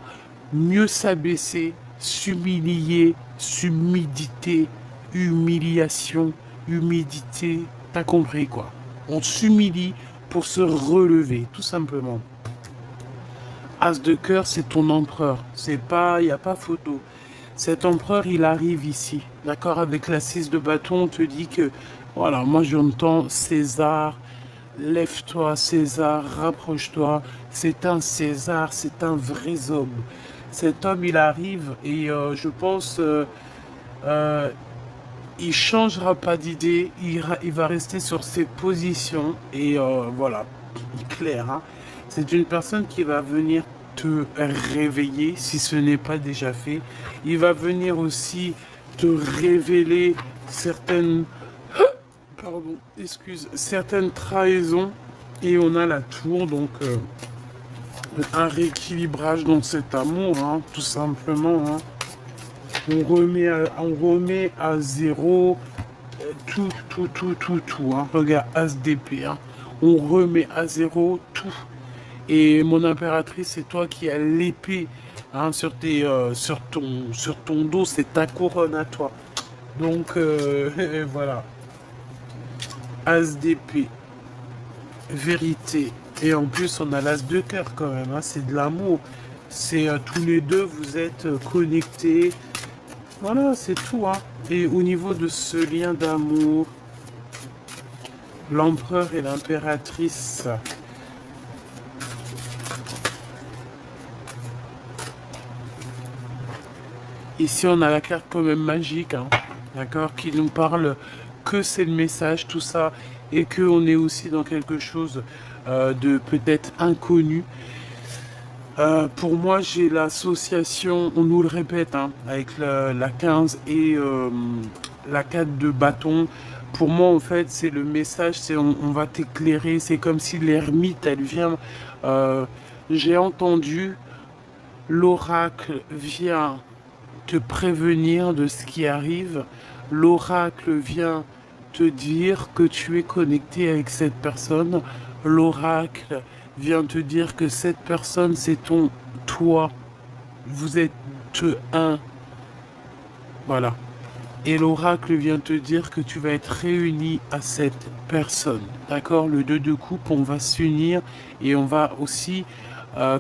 Mieux s'abaisser, s'humilier, s'humidité, humiliation, humidité. T'as compris quoi? On s'humilie pour se relever, tout simplement. As de cœur, c'est ton empereur. C'est pas, il n'y a pas photo. Cet empereur, il arrive ici. D'accord? Avec la 6 de bâton, on te dit que, voilà, moi j'entends César, lève-toi, César, rapproche-toi. C'est un César, c'est un vrai homme. Cet homme, il arrive et je pense, euh, il changera pas d'idée. Il va rester sur ses positions et voilà, clair, hein. C'est une personne qui va venir te réveiller si ce n'est pas déjà fait. Il va venir aussi te révéler certaines, pardon, excuse, certaines trahisons. Et on a la tour, donc un rééquilibrage dans cet amour, hein, tout simplement, hein. On remet à zéro tout, tout, tout, tout, tout, hein. Regarde, As d'épée, hein. On remet à zéro tout. Et mon impératrice, c'est toi qui as l'épée, hein, sur ton dos, c'est ta couronne à toi. Donc voilà, As d'épée, vérité. Et en plus, on a l'As de cœur quand même, hein, c'est de l'amour. C'est tous les deux, vous êtes connectés. Voilà, c'est tout, hein. Et au niveau de ce lien d'amour, l'empereur et l'impératrice... Ici, on a la carte quand même magique, hein, d'accord, qui nous parle que c'est le message, tout ça, et que on est aussi dans quelque chose de peut-être inconnu. Pour moi, j'ai l'association, on nous le répète, hein, avec la 15 et la 4 de bâton. Pour moi, en fait, c'est le message, c'est on va t'éclairer, c'est comme si l'ermite, elle vient... j'ai entendu, l'oracle vient te prévenir de ce qui arrive. L'oracle vient te dire que tu es connecté avec cette personne. L'oracle vient te dire que cette personne, c'est ton toi. Vous êtes un. Voilà. Et l'oracle vient te dire que tu vas être réuni à cette personne. D'accord? Le 2 de coupe, on va s'unir et on va aussi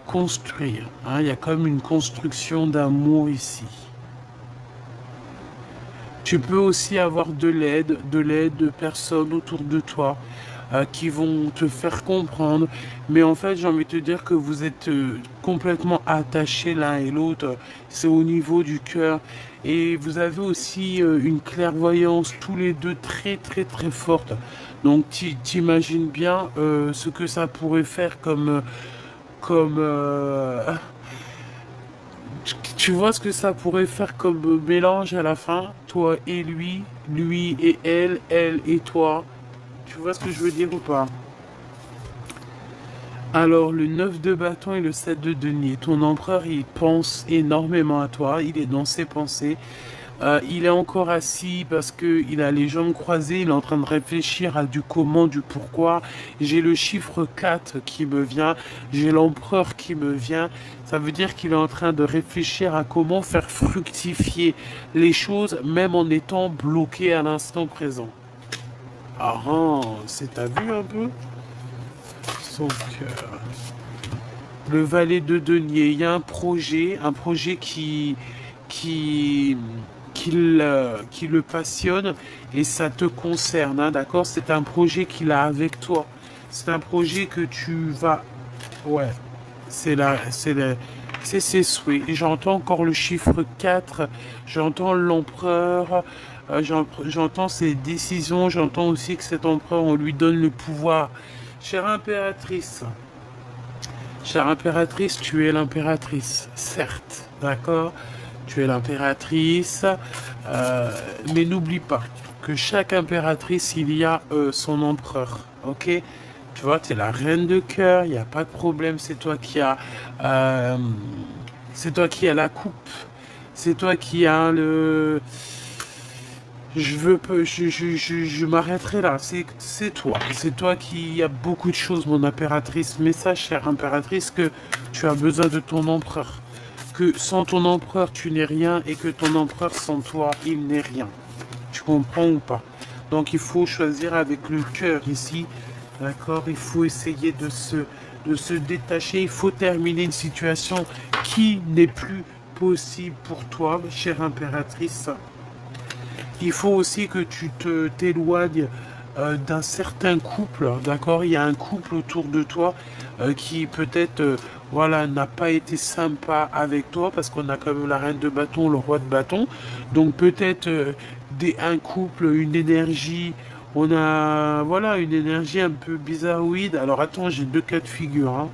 construire. Hein? Il y a comme une construction d'amour ici. Tu peux aussi avoir de l'aide de personnes autour de toi. qui vont te faire comprendre. Mais en fait, j'ai envie de te dire que vous êtes complètement attachés l'un et l'autre. C'est au niveau du cœur. Et vous avez aussi une clairvoyance tous les deux très très très forte. Donc t'imagines bien ce que ça pourrait faire comme tu vois ce que ça pourrait faire comme mélange à la fin, toi et lui et elle et toi. Tu vois ce que je veux dire ou pas? Alors, le 9 de bâton et le 7 de denier. Ton empereur, il pense énormément à toi. Il est dans ses pensées. Il est encore assis parce que il a les jambes croisées. Il est en train de réfléchir à du comment, du pourquoi. J'ai le chiffre 4 qui me vient. J'ai l'empereur qui me vient. Ça veut dire qu'il est en train de réfléchir à comment faire fructifier les choses, même en étant bloqué à l'instant présent. Ah, t'as vu un peu? Donc, le valet de denier, il y a un projet qui, qui le passionne et ça te concerne, hein, d'accord? C'est un projet qu'il a avec toi. C'est un projet que tu vas... Ouais, c'est ses souhaits. Et j'entends encore le chiffre 4, j'entends l'empereur, j'entends ses décisions, j'entends aussi que cet empereur, on lui donne le pouvoir. Chère impératrice, tu es l'impératrice, certes, d'accord? Tu es l'impératrice, mais n'oublie pas que chaque impératrice, il y a son empereur, ok? Tu vois, tu es la reine de cœur, il n'y a pas de problème, euh, c'est toi qui as la coupe, c'est toi qui as le... Je m'arrêterai là. C'est toi qui a beaucoup de choses, mon impératrice. Mais sache, chère impératrice, que tu as besoin de ton empereur. Que sans ton empereur, tu n'es rien et que ton empereur, sans toi, il n'est rien. Tu comprends ou pas? Donc, il faut choisir avec le cœur ici. D'accord? Il faut essayer de se détacher. Il faut terminer une situation qui n'est plus possible pour toi, chère impératrice. Il faut aussi que tu t'éloignes d'un certain couple, d'accord? Il y a un couple autour de toi qui peut-être voilà, n'a pas été sympa avec toi parce qu'on a quand même la reine de bâton, le roi de bâton. Donc peut-être un couple, une énergie, on a voilà une énergie un peu bizarroïde. Alors attends, j'ai deux cas de figure, hein.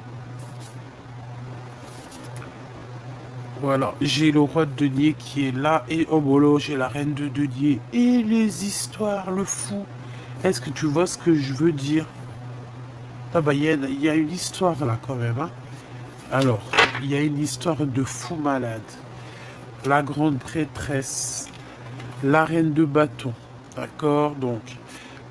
Voilà, j'ai le roi de denier qui est là et oh bolo, j'ai la reine de denier et les histoires, le fou. Est-ce que tu vois ce que je veux dire? Ah bah il y a une histoire là quand même, hein. Alors, il y a une histoire de fou malade. La grande prêtresse, la reine de bâton, d'accord? Donc,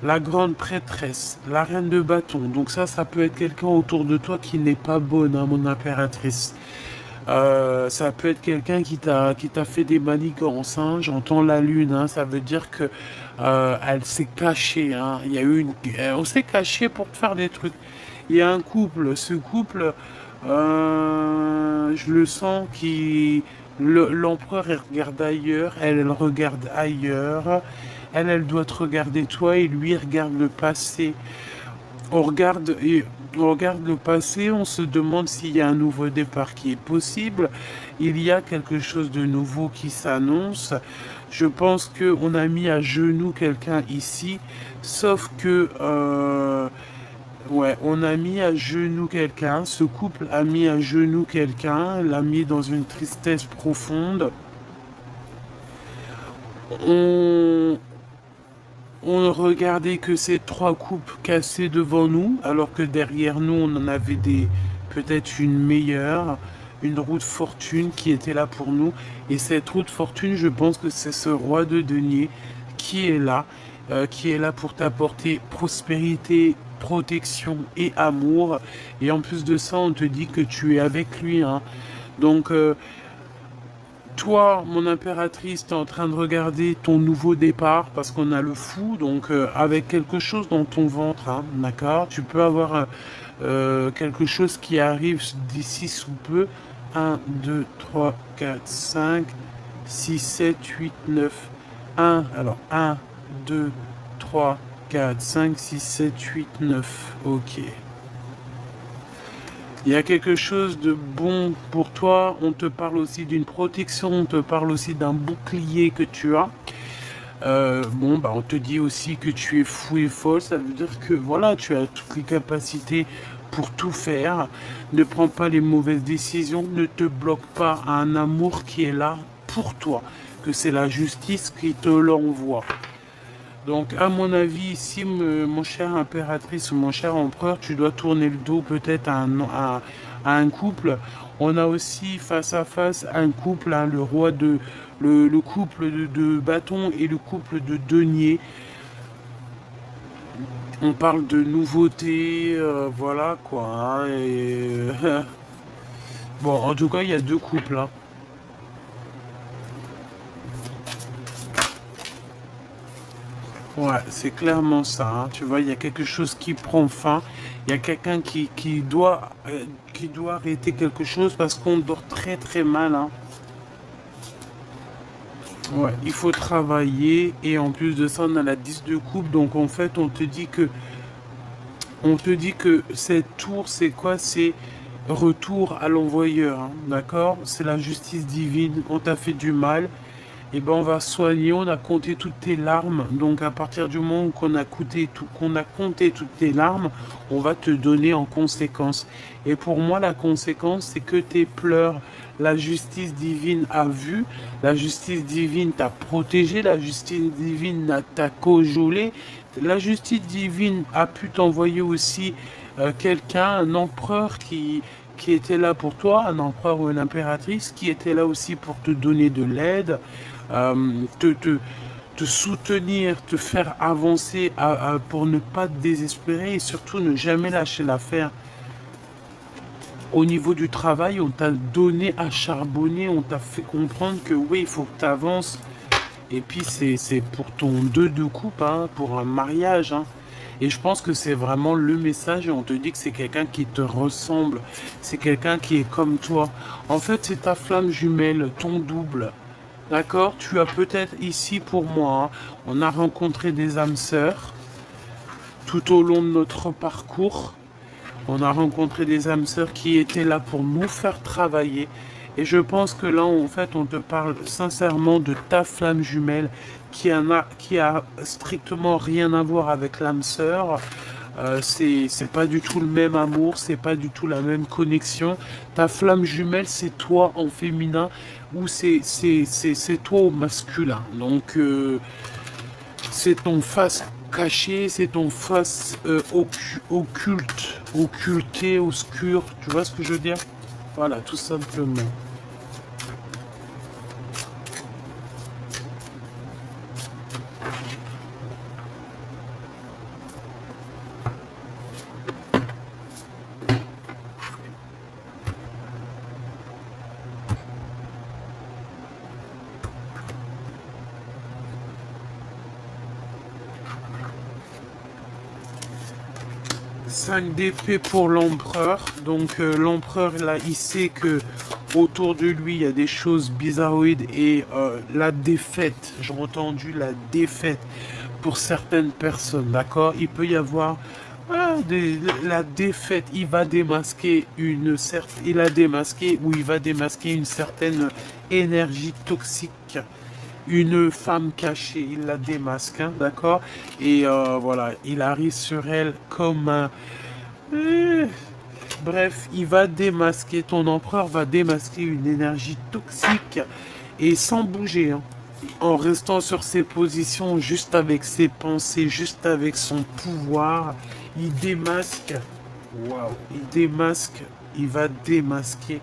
la grande prêtresse, la reine de bâton. Donc ça peut être quelqu'un autour de toi qui n'est pas bonne, hein, mon impératrice. Ça peut être quelqu'un qui t'a fait des manigances, hein. J'entends la lune, hein. Ça veut dire que elle s'est cachée, hein. Il y a eu on s'est caché pour te faire des trucs. Il y a un couple, ce couple, je le sens qui l'empereur elle regarde ailleurs, elle regarde ailleurs. Elle doit te regarder toi et lui il regarde le passé. On regarde, on regarde le passé, on se demande s'il y a un nouveau départ qui est possible. Il y a quelque chose de nouveau qui s'annonce. Je pense qu'on a mis à genoux quelqu'un ici, sauf que, ouais, on a mis à genoux quelqu'un. Ce couple a mis à genoux quelqu'un, l'a mis dans une tristesse profonde. On, On ne regardait que ces trois coupes cassées devant nous, alors que derrière nous, on en avait peut-être une meilleure, une roue de fortune qui était là pour nous. Et cette roue de fortune, je pense que c'est ce roi de denier qui est là pour t'apporter prospérité, protection et amour. Et en plus de ça, on te dit que tu es avec lui, hein. Donc, toi, mon impératrice, tu es en train de regarder ton nouveau départ parce qu'on a le fou, donc avec quelque chose dans ton ventre, hein, d'accord? Tu peux avoir quelque chose qui arrive d'ici sous peu. Un, 2, 3, 4, 5, 6, 7, 8, 9. Alors un, 2, 3. 4, 5, 6, 7, 8, 9. Ok. Il y a quelque chose de bon pour toi. On te parle aussi d'une protection. On te parle aussi d'un bouclier que tu as. Bon, bah, on te dit aussi que tu es fou et folle. Ça veut dire que voilà, tu as toutes les capacités pour tout faire. Ne prends pas les mauvaises décisions. Ne te bloque pas à un amour qui est là pour toi. Que c'est la justice qui te l'envoie. Donc, à mon avis, ici, mon cher impératrice ou mon cher empereur, tu dois tourner le dos peut-être à un couple. On a aussi face à face un couple, hein, le roi de le couple de bâton et le couple de denier. On parle de nouveautés, voilà quoi. Hein, bon, en tout cas, il y a deux couples. Hein. Ouais, c'est clairement ça. Hein. Tu vois, il y a quelque chose qui prend fin. Il y a quelqu'un qui doit arrêter quelque chose parce qu'on dort très très mal. Hein. Ouais, il faut travailler et en plus de ça, on a la 10 de coupe. Donc en fait, on te dit que cette tour, c'est quoi? C'est retour à l'envoyeur. Hein, d'accord? C'est la justice divine. On t'a fait du mal. Et ben on va soigner, on a compté toutes tes larmes. Donc à partir du moment qu'on a compté toutes tes larmes, on va te donner en conséquence. Et pour moi, la conséquence, c'est que tes pleurs, la justice divine a vu, la justice divine t'a protégé, la justice divine t'a cajolé, la justice divine a pu t'envoyer aussi quelqu'un, un empereur qui était là pour toi, un empereur ou une impératrice, qui était là aussi pour te donner de l'aide, euh, te, te, te soutenir, te faire avancer pour ne pas te désespérer et surtout ne jamais lâcher l'affaire. Au niveau du travail, on t'a donné à charbonner, on t'a fait comprendre que oui, il faut que tu avances. Et puis c'est pour ton 2 de coupe, hein, pour un mariage. Hein. Et je pense que c'est vraiment le message et on te dit que c'est quelqu'un qui te ressemble. C'est quelqu'un qui est comme toi. En fait, c'est ta flamme jumelle, ton double. D'accord? Tu as peut-être ici pour moi, hein, on a rencontré des âmes sœurs tout au long de notre parcours. On a rencontré des âmes sœurs qui étaient là pour nous faire travailler. Et je pense que là, en fait, on te parle sincèrement de ta flamme jumelle qui a strictement rien à voir avec l'âme sœur. C'est pas du tout le même amour, c'est pas du tout la même connexion. Ta flamme jumelle, c'est toi en féminin ou c'est toi au masculin. Donc, c'est ton face caché, c'est ton face occulte, occulté, obscur. Tu vois ce que je veux dire? Voilà, tout simplement. 5 d'épée pour l'empereur. Donc l'empereur là, il sait que autour de lui il y a des choses bizarroïdes et la défaite, j'ai entendu la défaite pour certaines personnes, d'accord? Il peut y avoir voilà, la défaite, il va démasquer il a démasqué ou il va démasquer une certaine énergie toxique, une femme cachée, il la démasque, hein, d'accord? Et voilà, il arrive sur elle comme un... Bref, il va démasquer, ton empereur va démasquer une énergie toxique et sans bouger, hein, en restant sur ses positions, juste avec ses pensées, juste avec son pouvoir, il démasque, waouh, il démasque, il va démasquer,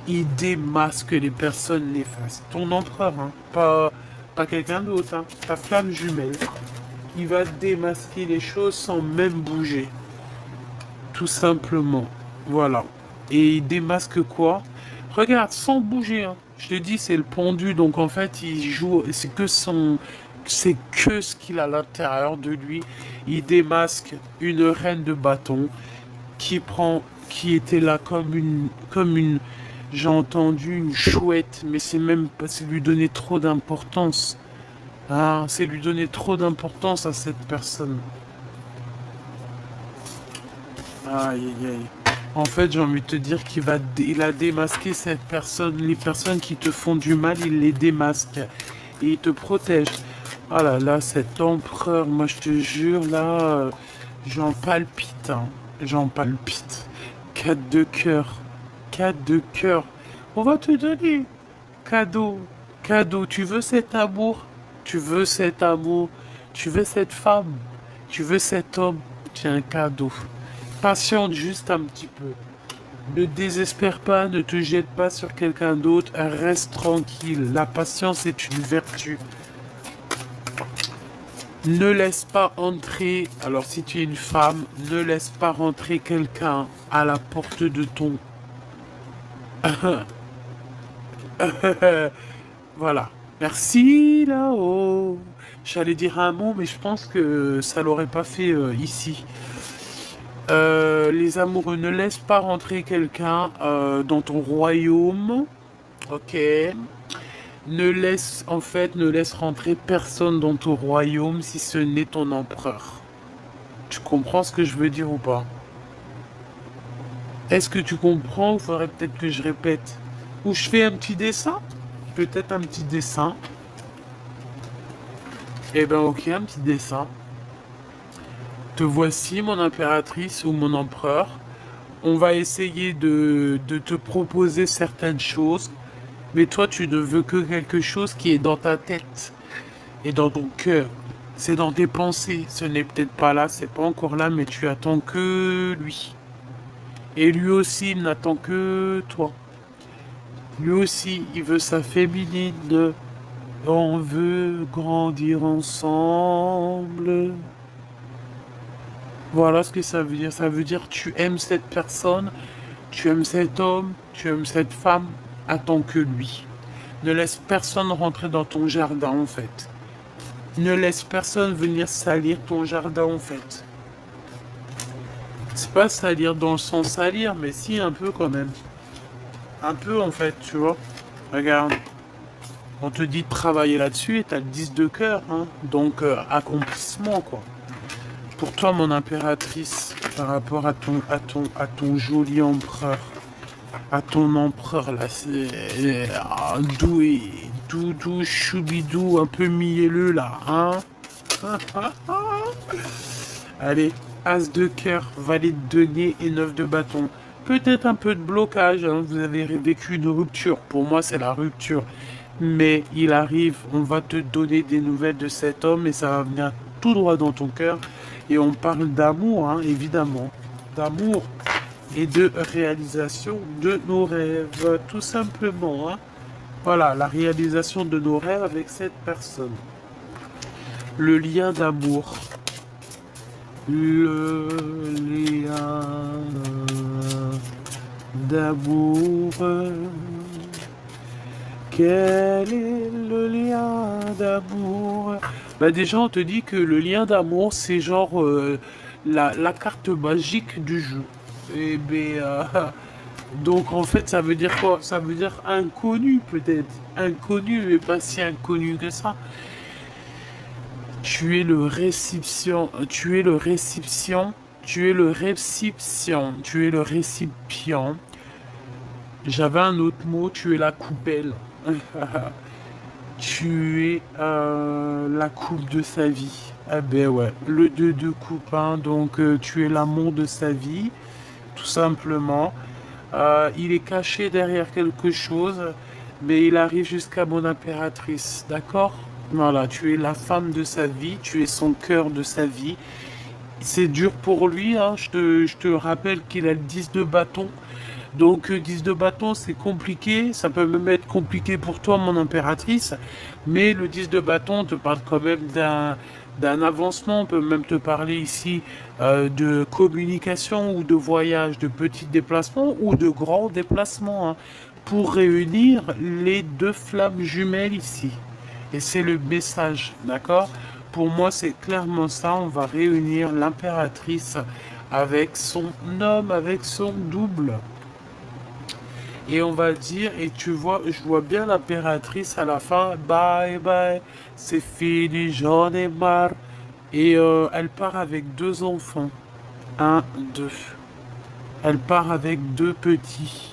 il démasque les personnes néfastes. Ton empereur, hein, pas quelqu'un d'autre, hein, ta flamme jumelle, il va démasquer les choses sans même bouger. Tout simplement. Voilà. Et il démasque quoi? Regarde, sans bouger. Hein. Je te dis, c'est le pendu. Donc en fait, il joue. C'est que ce qu'il a à l'intérieur de lui. Il démasque une reine de bâton qui était là comme une, j'ai entendu une chouette, mais c'est même pas, c'est lui donner trop d'importance. Ah, c'est lui donner trop d'importance à cette personne. Aïe, aïe, aïe. En fait, j'ai envie de te dire il a démasqué cette personne. Les personnes qui te font du mal, il les démasque. Et il te protège. Ah là là, cet empereur, moi je te jure, là, j'en palpite, hein. J'en palpite. 4 de cœur. 4 de cœur. On va te donner. Cadeau. Cadeau. Tu veux cet amour? Tu veux cet amour? Tu veux cette femme? Tu veux cet homme? Tiens, un cadeau. Patiente juste un petit peu. Ne désespère pas, ne te jette pas sur quelqu'un d'autre, reste tranquille. La patience est une vertu. Ne laisse pas entrer, alors si tu es une femme, ne laisse pas rentrer quelqu'un à la porte de ton... Voilà. Merci là-haut. J'allais dire un mot, mais je pense que ça l'aurait pas fait ici. Les amoureux, ne laisse pas rentrer quelqu'un dans ton royaume. Ok. Ne laisse rentrer personne dans ton royaume si ce n'est ton empereur. Tu comprends ce que je veux dire ou pas? Est-ce que tu comprends ou faudrait peut-être que je répète? Ou je fais un petit dessin? Peut-être un petit dessin. Eh ben ok, un petit dessin. Te voici mon impératrice ou mon empereur. On va essayer de te proposer certaines choses. Mais toi, tu ne veux que quelque chose qui est dans ta tête et dans ton cœur. C'est dans tes pensées. Ce n'est peut-être pas là, c'est pas encore là, mais tu attends que lui. Et lui aussi, il n'attend que toi. Lui aussi, il veut sa féminine. On veut grandir ensemble. Voilà ce que ça veut dire. Ça veut dire tu aimes cette personne, tu aimes cet homme, tu aimes cette femme. Attends que lui. Ne laisse personne rentrer dans ton jardin en fait. Ne laisse personne venir salir ton jardin en fait. C'est pas salir dans le sens salir, mais si un peu quand même. Un peu en fait, tu vois. Regarde. On te dit de travailler là-dessus et t'as le 10 de cœur, hein. Donc accomplissement quoi. Pour toi mon impératrice, par rapport à ton joli empereur. À ton empereur là, c'est doué, doudou, choubidou, un peu mielleux là, hein. Allez, as de cœur, valet de denier et 9 de bâton. Peut-être un peu de blocage, hein. Vous avez vécu une rupture. Pour moi, c'est la rupture. Mais il arrive, on va te donner des nouvelles de cet homme et ça va venir tout droit dans ton cœur. Et on parle d'amour, hein, évidemment. D'amour et de réalisation de nos rêves, tout simplement. Hein. Voilà, la réalisation de nos rêves avec cette personne. Le lien d'amour. Le lien d'amour. Quel est le lien d'amour? Bah déjà, on te dit que le lien d'amour, c'est genre la carte magique du jeu. Et ben, donc en fait, ça veut dire quoi? Ça veut dire inconnu peut-être. Inconnu, mais pas si inconnu que ça. Tu es le récipient, tu es le récipient, tu es le récipient, tu es le récipient. J'avais un autre mot, tu es la coupelle. Tu es la coupe de sa vie. Ah ben ouais, le 2 de coupe, hein, donc tu es l'amour de sa vie, tout simplement. Il est caché derrière quelque chose, mais il arrive jusqu'à mon impératrice, d'accord? Voilà, tu es la femme de sa vie, tu es son cœur de sa vie. C'est dur pour lui, hein, je te rappelle qu'il a le 10 de bâton. Donc 10 de bâton, c'est compliqué, ça peut même être compliqué pour toi, mon impératrice, mais le 10 de bâton te parle quand même d'un avancement, on peut même te parler ici de communication ou de voyage, de petits déplacements ou de grands déplacements, hein, pour réunir les deux flammes jumelles ici. Et c'est le message, d'accord? Pour moi, c'est clairement ça, on va réunir l'impératrice avec son homme, avec son double. Et on va dire, et tu vois, je vois bien l'impératrice à la fin, bye bye, c'est fini, j'en ai marre. Et elle part avec deux enfants. Un, deux. Elle part avec deux petits.